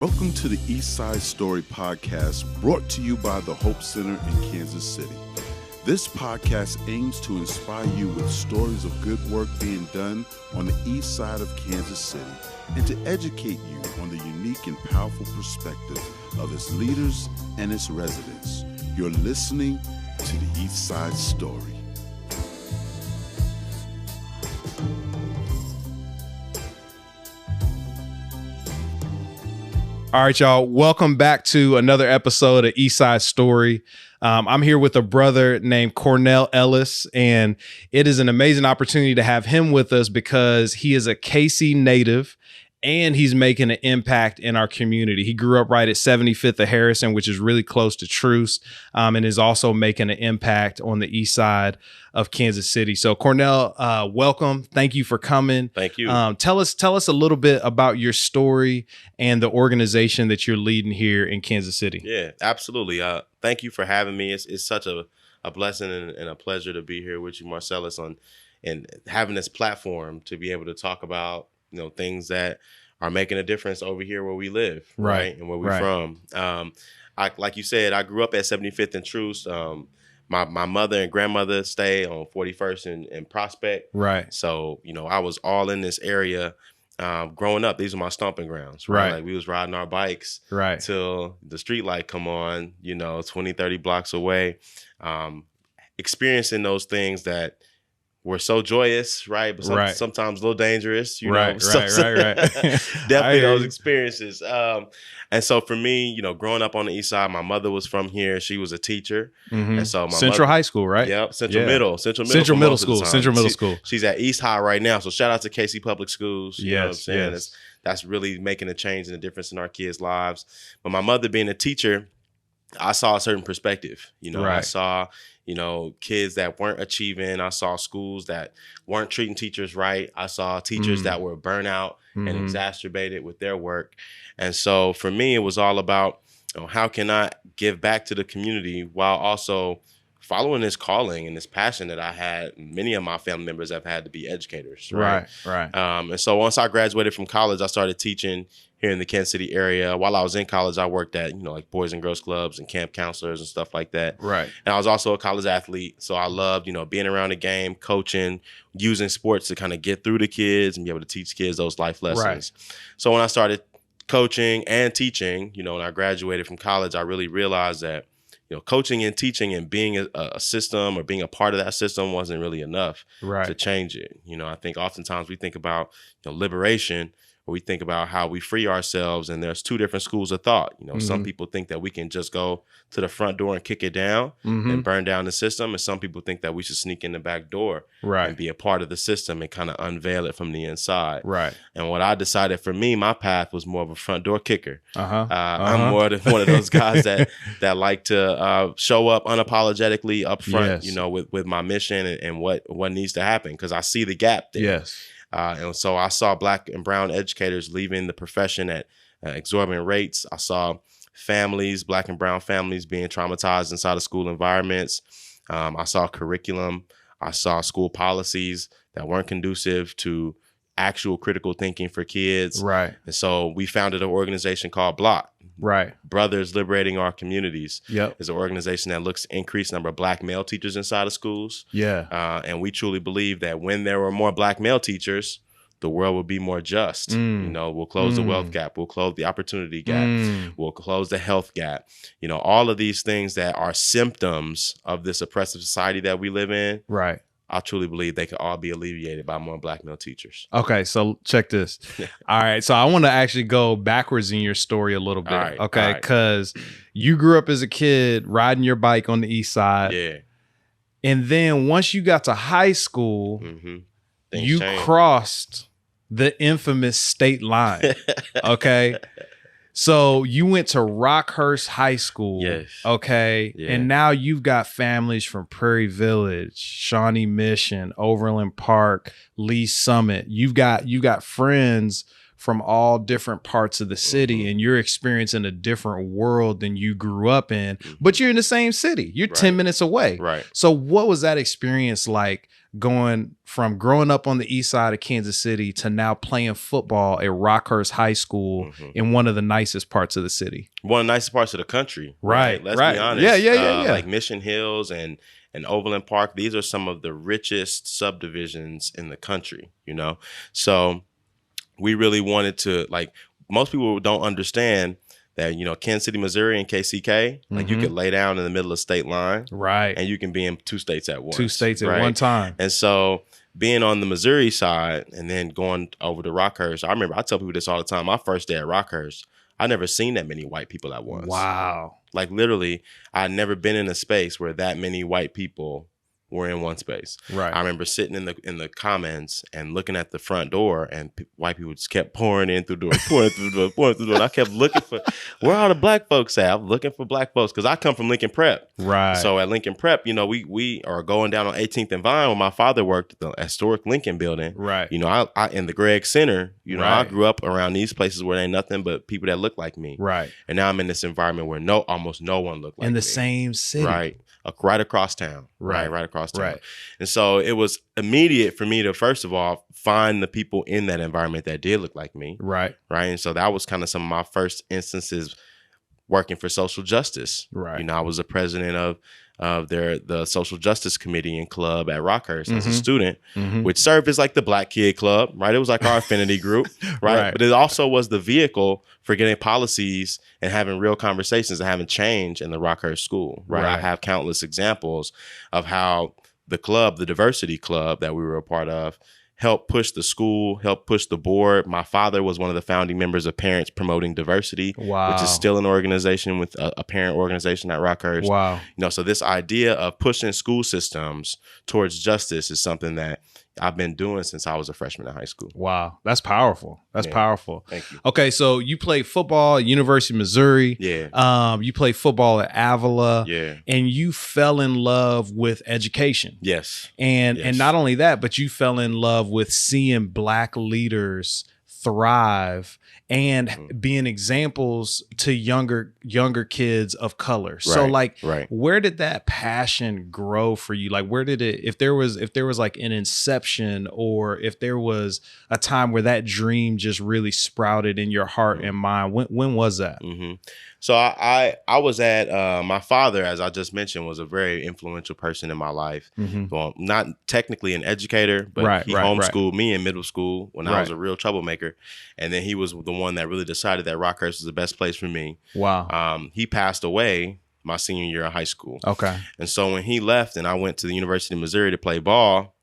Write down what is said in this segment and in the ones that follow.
Welcome to the Eastside Story Podcast, brought to you by the Hope Center in Kansas City. This podcast aims to inspire you with stories of good work being done on the east side of Kansas City and to educate you on the unique and powerful perspective of its leaders and its residents. You're listening to the Eastside Story. All right, y'all. Welcome back to another episode of Eastside Story. I'm here with a brother named Cornell Ellis, and it is an amazing opportunity to have him with us because he is a KC native and he's making an impact in our community. He grew up right at 75th of Harrison, which is really close to Truce, and is also making an impact on the east side of Kansas City. So Cornell, welcome. Thank you for coming. Thank you. Tell us a little bit about your story and the organization that you're leading here in Kansas City. Yeah, absolutely. Thank you for having me. It's such a blessing and a pleasure to be here with you, Marcellus, and having this platform to be able to talk about things that are making a difference over here where we live, right? And where we're from. Like you said, I grew up at 75th and Truce. My mother and grandmother stay on 41st and Prospect. Right. So, I was all in this area growing up. These are my stomping grounds, right? Like we was riding our bikes till the street light come on, 20, 30 blocks away, experiencing those things that were so joyous, right? But sometimes a little dangerous, Right. Definitely those experiences. And so for me, growing up on the east side, my mother was from here. She was a teacher. Mm-hmm. And so Central High School, right? Yep. Central Middle School. She's at East High right now. So shout out to KC Public Schools. You know what I'm saying? That's really making a change and a difference in our kids' lives. But my mother being a teacher, I saw a certain perspective. I saw kids that weren't achieving. I saw schools that weren't treating teachers right. I saw teachers that were burnt out and exacerbated with their work. And so for me, it was all about how can I give back to the community while also following this calling and this passion that I had. Many of my family members have had to be educators. Right. And so once I graduated from college, I started teaching here in the Kansas City area. While I was in college, I worked at, like Boys and Girls Clubs and camp counselors and stuff like that. Right. And I was also a college athlete. So I loved, being around the game, coaching, using sports to kind of get through the kids and be able to teach kids those life lessons. Right. So when I started coaching and teaching, when I graduated from college, I really realized that, coaching and teaching and being a system or being a part of that system wasn't really enough to change it. I think oftentimes we think about liberation, or we think about how we free ourselves, and there's two different schools of thought. Some people think that we can just go to the front door and kick it down and burn down the system, and some people think that we should sneak in the back door and be a part of the system and kind of unveil it from the inside. Right. And what I decided for me, my path was more of a front door kicker. I'm more than one of those guys that like to show up unapologetically up front, with my mission and what needs to happen, because I see the gap there. Yes. And so I saw Black and brown educators leaving the profession at exorbitant rates. I saw families, Black and brown families, being traumatized inside of school environments. I saw curriculum. I saw school policies that weren't conducive to actual critical thinking for kids. Right. And so we founded an organization called BLOC. Right. Brothers Liberating Our Communities. Yep. Is an organization that looks to increase number of Black male teachers inside of schools. Yeah. And we truly believe that when there were more Black male teachers, the world will be more just. We'll close the wealth gap. We'll close the opportunity gap. We'll close the health gap. All of these things that are symptoms of this oppressive society that we live in. Right. I truly believe they could all be alleviated by more Black male teachers. Okay, so check this. All right, so I want to actually go backwards in your story a little bit. Okay, because you grew up as a kid riding your bike on the east side. Yeah. And then once you got to high school, you crossed the infamous state line. Okay. So you went to Rockhurst High School, okay, and now you've got families from Prairie Village, Shawnee Mission, Overland Park, Lee Summit. You've got friends from all different parts of the city, and you're experiencing a different world than you grew up in, but you're in the same city. You're 10 minutes away. Right. So what was that experience like, going from growing up on the east side of Kansas City to now playing football at Rockhurst High School in one of the nicest parts of the city? One of the nicest parts of the country. Right. Let's be honest. Yeah. Like Mission Hills and Overland Park, these are some of the richest subdivisions in the country, you know? So we really wanted to, like, most people don't understand that, you know, Kansas City, Missouri and KCK, like you could lay down in the middle of state line. Right. And you can be in 2 states at once. 2 states at one time. And so being on the Missouri side and then going over to Rockhurst, I tell people this all the time. My first day at Rockhurst, I never seen that many white people at once. Wow. Like literally, I'd never been in a space where that many white people were in one space. Right. I remember sitting in the comments and looking at the front door, and white people just kept pouring in through the door, pouring through the door. And I kept looking for, where are the black folks at? I'm looking for black folks because I come from Lincoln Prep. Right. So at Lincoln Prep, you know, we are going down on 18th and Vine where my father worked at the historic Lincoln building. Right. You know, I in the Gregg Center, you know, I grew up around these places where there ain't nothing but people that look like me. Right. And now I'm in this environment where almost no one looked like me. In the same city. Right. Right across town. Right across town. Right. And so it was immediate for me to, first of all, find the people in that environment that did look like me. Right. Right. And so that was kind of some of my first instances working for social justice. Right. You know, I was the president of the social justice committee and club at Rockhurst as a student, which served as like the black kid club, right? It was like our affinity group, right? But it also was the vehicle for getting policies and having real conversations and having change in the Rockhurst school, right? I have countless examples of how the club, the diversity club that we were a part of, helped push the school, helped push the board. My father was one of the founding members of Parents Promoting Diversity, which is still an organization with a parent organization at Rockhurst. Wow. You know, so this idea of pushing school systems towards justice is something that I've been doing since I was a freshman in high school. Wow. That's powerful. That's powerful. Thank you. Okay. So you played football at University of Missouri. Yeah. You played football at Avila. Yeah. And you fell in love with education. Yes. And not only that, but you fell in love with seeing black leaders thrive and being examples to younger kids of color. So where did that passion grow for you? Like, where did it, if there was like an inception, or if there was a time where that dream just really sprouted in your heart and mind, when was that? So I was at, my father, as I just mentioned, was a very influential person in my life. Well, not technically an educator, but he homeschooled me in middle school when I was a real troublemaker. And then he was the one that really decided that Rockhurst was the best place for me. Wow. He passed away my senior year of high school. Okay. And so when he left and I went to the University of Missouri to play ball,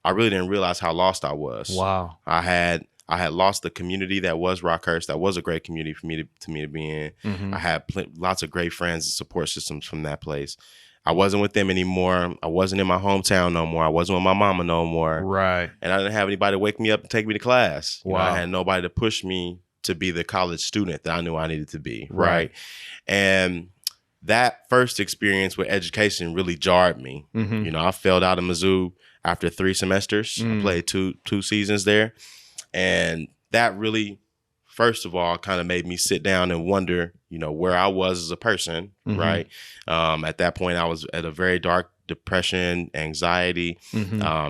I really didn't realize how lost I was. Wow. I had lost the community that was Rockhurst. That was a great community for me to be in. I had lots of great friends and support systems from that place. I wasn't with them anymore. I wasn't in my hometown no more. I wasn't with my mama no more. Right. And I didn't have anybody to wake me up and take me to class. Wow. You know, I had nobody to push me to be the college student that I knew I needed to be. Right. And that first experience with education really jarred me. You know, I failed out of Mizzou after 3 semesters. I played two seasons there. And that really, first of all, kind of made me sit down and wonder, you know, where I was as a person, right? At that point, I was at a very dark depression, anxiety,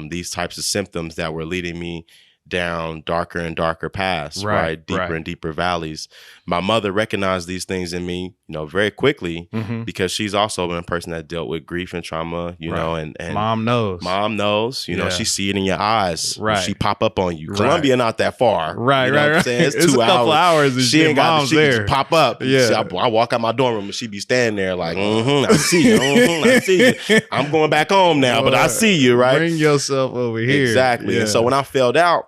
these types of symptoms that were leading me down darker and darker paths, right? Deeper and deeper valleys. My mother recognized these things in me, you know, very quickly because she's also been a person that dealt with grief and trauma, you know, and mom knows, you know, she see it in your eyes. Right. She pop up on you. Columbia not that far. Right, you know what I'm saying? It's 2 a couple hours and she ain't got mom's there. Just pop up. Yeah. I walk out my dorm room and she be standing there like, I see you. I see you. I'm going back home now, but I see you, right? Bring yourself over here. Exactly. Yeah. And so when I failed out,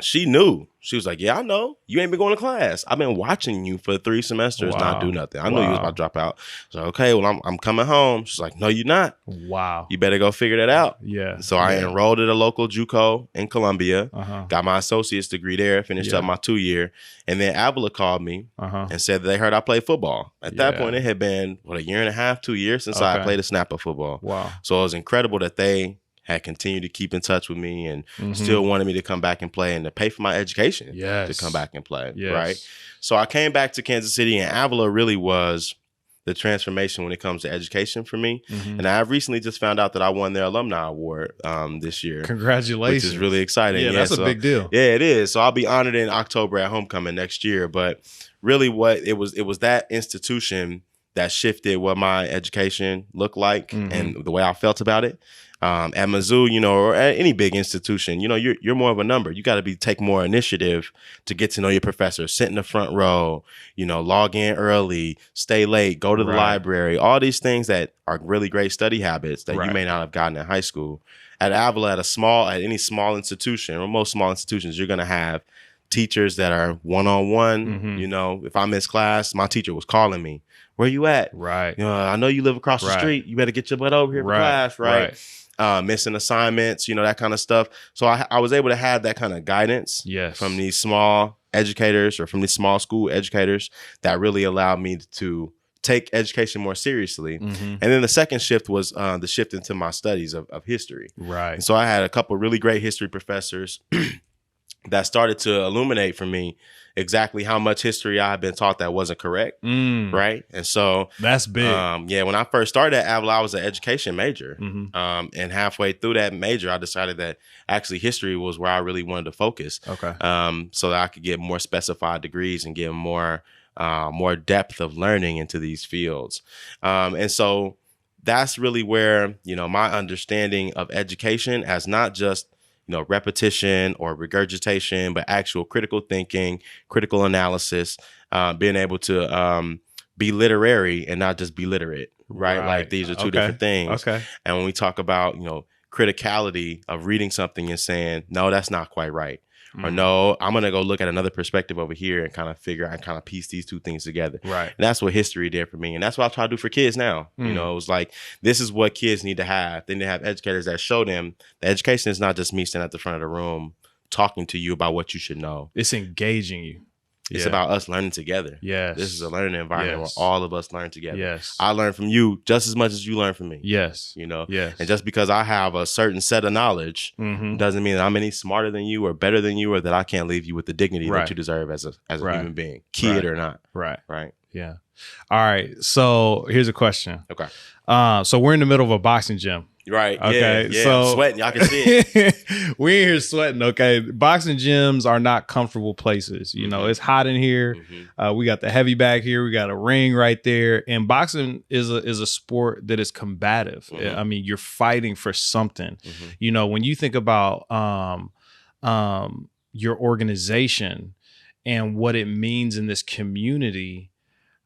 she knew. She was like, yeah, I know. You ain't been going to class. I've been watching you for 3 semesters not do nothing. I knew you was about to drop out. So, okay, well, I'm coming home. She's like, no, you're not. Wow. You better go figure that out. Yeah. So I enrolled at a local JUCO in Columbia, got my associate's degree there, finished up my 2-year. And then Avila called me and said that they heard I played football. At that point, it had been, 1.5 years, 2 years since I played a snap of football. Wow. So it was incredible that they had continued to keep in touch with me and still wanted me to come back and play and to pay for my education to come back and play. Right. So I came back to Kansas City, and Avila really was the transformation when it comes to education for me. And I've recently just found out that I won their alumni award this year. Congratulations. Which is really exciting. Yeah, that's a big deal. Yeah, it is. So I'll be honored in October at homecoming next year. But really what it was that institution that shifted what my education looked like and the way I felt about it. At Mizzou, you know, or at any big institution, you know, you're more of a number. You got to take more initiative to get to know your professor, sit in the front row, you know, log in early, stay late, go to the library, all these things that are really great study habits that you may not have gotten in high school. At Avila, at any small institution, or most small institutions, you're going to have teachers that are one-on-one. You know, if I miss class, my teacher was calling me. Where you at? Right. You know, I know you live across the street. You better get your butt over here for class, right? Missing assignments, you know, that kind of stuff. So I was able to have that kind of guidance from these small educators or from these small school educators that really allowed me to take education more seriously. And then the second shift was the shift into my studies of history. Right. And so I had a couple of really great history professors that started to illuminate for me exactly how much history I had been taught that wasn't correct. Right. And so that's big. When I first started at Avila, I was an education major. And halfway through that major, I decided that actually history was where I really wanted to focus. Okay. So that I could get more specified degrees and get more depth of learning into these fields. And so that's really where, you know, my understanding of education as not just, you know, repetition or regurgitation, but actual critical thinking, critical analysis, being able to be literary and not just be literate, right? Like these are two different things. And when we talk about, you know, criticality of reading something and saying, no, that's not quite right. Or no, I'm going to go look at another perspective over here and kind of figure out and kind of piece these two things together. Right. And that's what history did for me. And that's what I try to do for kids now. You know, it was like, this is what kids need to have. They need to have educators that show them that education is not just me standing at the front of the room talking to you about what you should know. It's engaging you. It's about us learning together. Yes. This is a learning environment where all of us learn together. Yes. I learn from you just as much as you learn from me. Yes. You know? Yes. And just because I have a certain set of knowledge doesn't mean that I'm any smarter than you or better than you or that I can't leave you with the dignity that you deserve as a human being, kid or not. Right. Right. Yeah. All right. So here's a question. Okay. So we're in the middle of a boxing gym. Right. Okay. Yeah. So I'm sweating. Y'all can see it. We're in here sweating. Okay. Boxing gyms are not comfortable places. You know, it's hot in here. We got the heavy bag here. We got a ring right there. And boxing is a sport that is combative. I mean, you're fighting for something. You know, when you think about your organization and what it means in this community,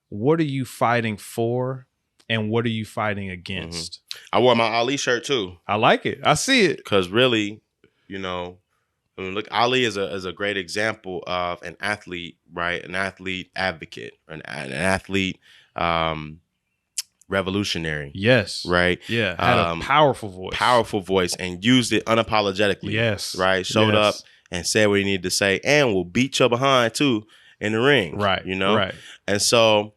what are you fighting for? And what are you fighting against? I wore my Ali shirt too. I like it. I see it. Because really, you know, I mean, look, Ali is a great example of an athlete, right? An athlete advocate, an athlete revolutionary. Yes. Right? Yeah. Had a powerful voice. Powerful voice and used it unapologetically. Yes. Right? Showed up and said what he needed to say and will beat your behind too in the ring. Right. You know? Right. And so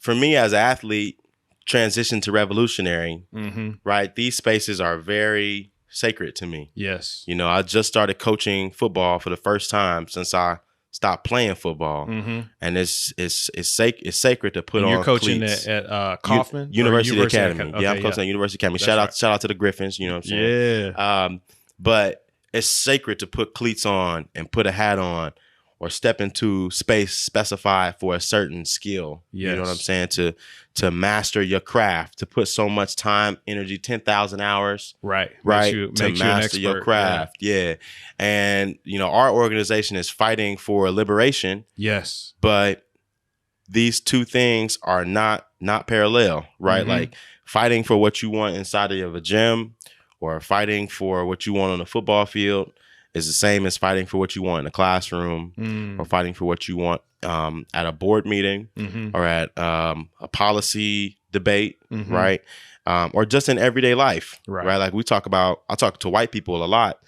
for me as an athlete, transition to revolutionary, right? These spaces are very sacred to me. Yes. You know, I just started coaching football for the first time since I stopped playing football. And it's sacred to put on You're coaching cleats. at Kaufman? University Academy. Okay, I'm coaching at University Academy. Shout out to the Griffins, you know what I'm saying? Yeah. But it's sacred to put cleats on and put a hat on or step into space specified for a certain skill. Yes. You know what I'm saying? To master your craft, to put so much time, energy, 10,000 hours. Right. Right. To master your craft. Yeah. And, you know, our organization is fighting for liberation. Yes. But these two things are not parallel, right? Like fighting for what you want inside of a gym or fighting for what you want on a football field is the same as fighting for what you want in a classroom or fighting for what you want at a board meeting or at a policy debate, right? Or just in everyday life, right? Like I talk to white people a lot.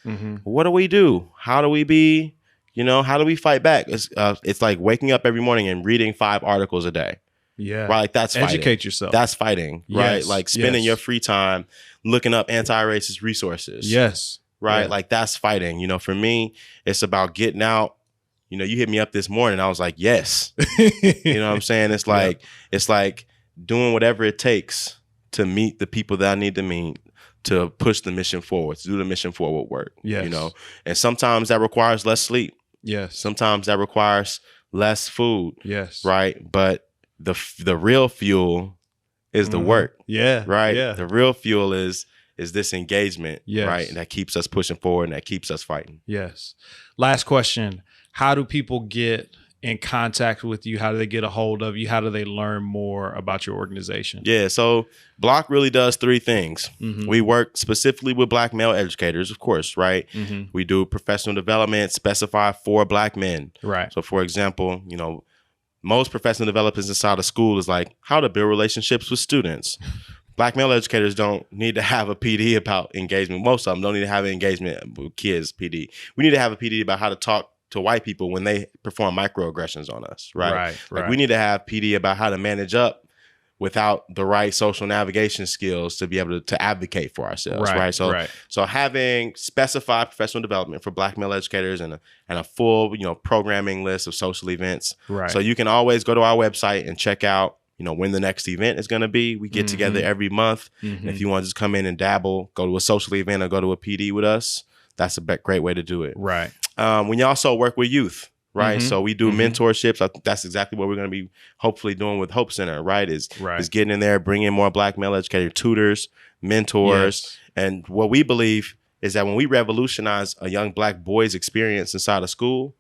What do we do? How do we be, you know, how do we fight back? It's like waking up every morning and reading 5 articles a day. Yeah. Right? Like that's fighting. Educate yourself. That's fighting, right? Like spending your free time looking up anti-racist resources. Yes. Right? Yeah. Like that's fighting. You know, for me, it's about getting out. You know, you hit me up this morning. I was like, yes. You know what I'm saying? It's like, it's like doing whatever it takes to meet the people that I need to meet, to push the mission forward, to do the mission forward work. Yes. You know, and sometimes that requires less sleep. Yes. Sometimes that requires less food. Yes. Right. But the real fuel is the work. Yeah. Right. Yeah. The real fuel is this engagement. Yes. Right. And that keeps us pushing forward and that keeps us fighting. Yes. Last question. How do people get in contact with you? How do they get a hold of you? How do they learn more about your organization? Yeah, so BLOC really does three things. We work specifically with Black male educators, of course, right? We do professional development specified for Black men. Right. So for example, you know, most professional developers inside of school is like how to build relationships with students. Black male educators don't need to have a PD about engagement. Most of them don't need to have an engagement with kids PD. We need to have a PD about how to talk to white people when they perform microaggressions on us, right? Like we need to have PD about how to manage up without the right social navigation skills to be able to advocate for ourselves, right? So having specified professional development for Black male educators and a full, you know, programming list of social events. Right. So you can always go to our website and check out, you know, when the next event is going to be. We get together every month. And if you want to just come in and dabble, go to a social event or go to a PD with us, that's a great way to do it. Right. We also work with youth, right? So we do mentorships. That's exactly what we're going to be hopefully doing with Hope Center, right? Is getting in there, bringing more Black male educator tutors, mentors. And what we believe is that when we revolutionize a young Black boy's experience inside of school,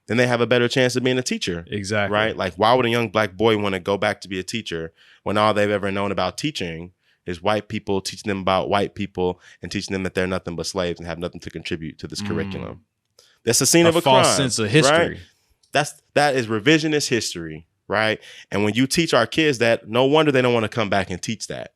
then they have a better chance of being a teacher. Exactly. Right? Like, why would a young Black boy want to go back to be a teacher when all they've ever known about teaching is white people teaching them about white people and teaching them that they're nothing but slaves and have nothing to contribute to this curriculum? That's a scene of a false crime, sense of history. Right? That is revisionist history, right? And when you teach our kids that, no wonder they don't want to come back and teach that,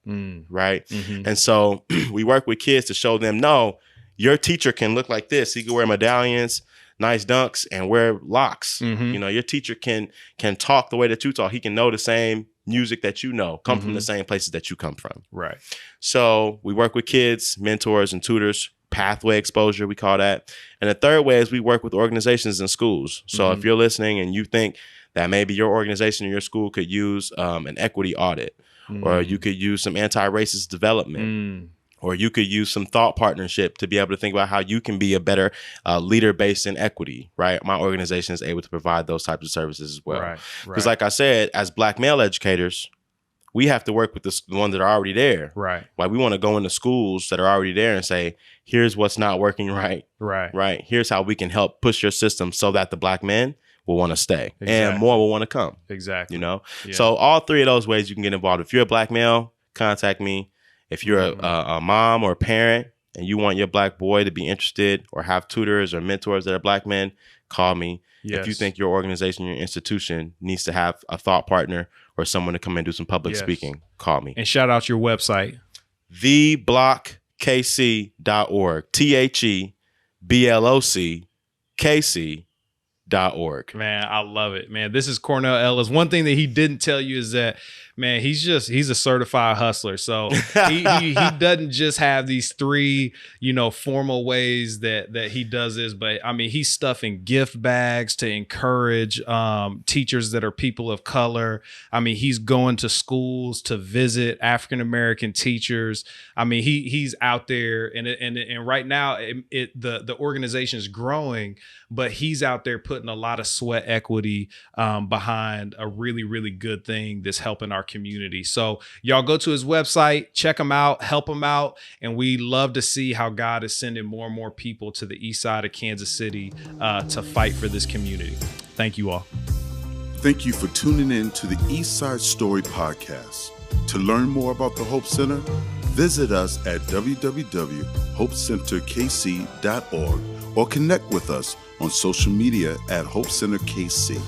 right? And so we work with kids to show them, no, your teacher can look like this. He can wear medallions, nice dunks, and wear locks. You know, your teacher can talk the way that you talk. He can know the same music that you know, come from the same places that you come from. Right. So we work with kids, mentors, and tutors, pathway exposure, we call that. And the third way is we work with organizations and schools. So if you're listening and you think that maybe your organization or your school could use an equity audit, or you could use some anti-racist development, or you could use some thought partnership to be able to think about how you can be a better leader based in equity, right? My organization is able to provide those types of services as well. Because like I said, as Black male educators, we have to work with the ones that are already there. Right. Like we want to go into schools that are already there and say, here's what's not working right. Right. Here's how we can help push your system so that the Black men will want to stay and more will want to come. Exactly. You know? Yeah. So all three of those ways you can get involved. If you're a Black male, contact me. If you're a mom or a parent and you want your Black boy to be interested or have tutors or mentors that are Black men, call me. Yes. If you think your organization, your institution needs to have a thought partner or someone to come and do some public speaking, call me. And shout out your website. TheBLOCKC.org. TheBLOCKC.org. Man, I love it, man. This is Cornell Ellis. One thing that he didn't tell you is that, man, he's a certified hustler. So he doesn't just have these three, formal ways that he does this, but I mean, he's stuffing gift bags to encourage teachers that are people of color. I mean, he's going to schools to visit African-American teachers. I mean, he's out there and right now the organization is growing, but he's out there putting a lot of sweat equity behind a really, really good thing that's helping our community. So y'all go to his website, check him out, help him out. And we love to see how God is sending more and more people to the east side of Kansas City to fight for this community. Thank you all. Thank you for tuning in to the Eastside Story Podcast. To learn more about the Hope Center, visit us at www.hopecenterkc.org or connect with us on social media at Hope Center KC.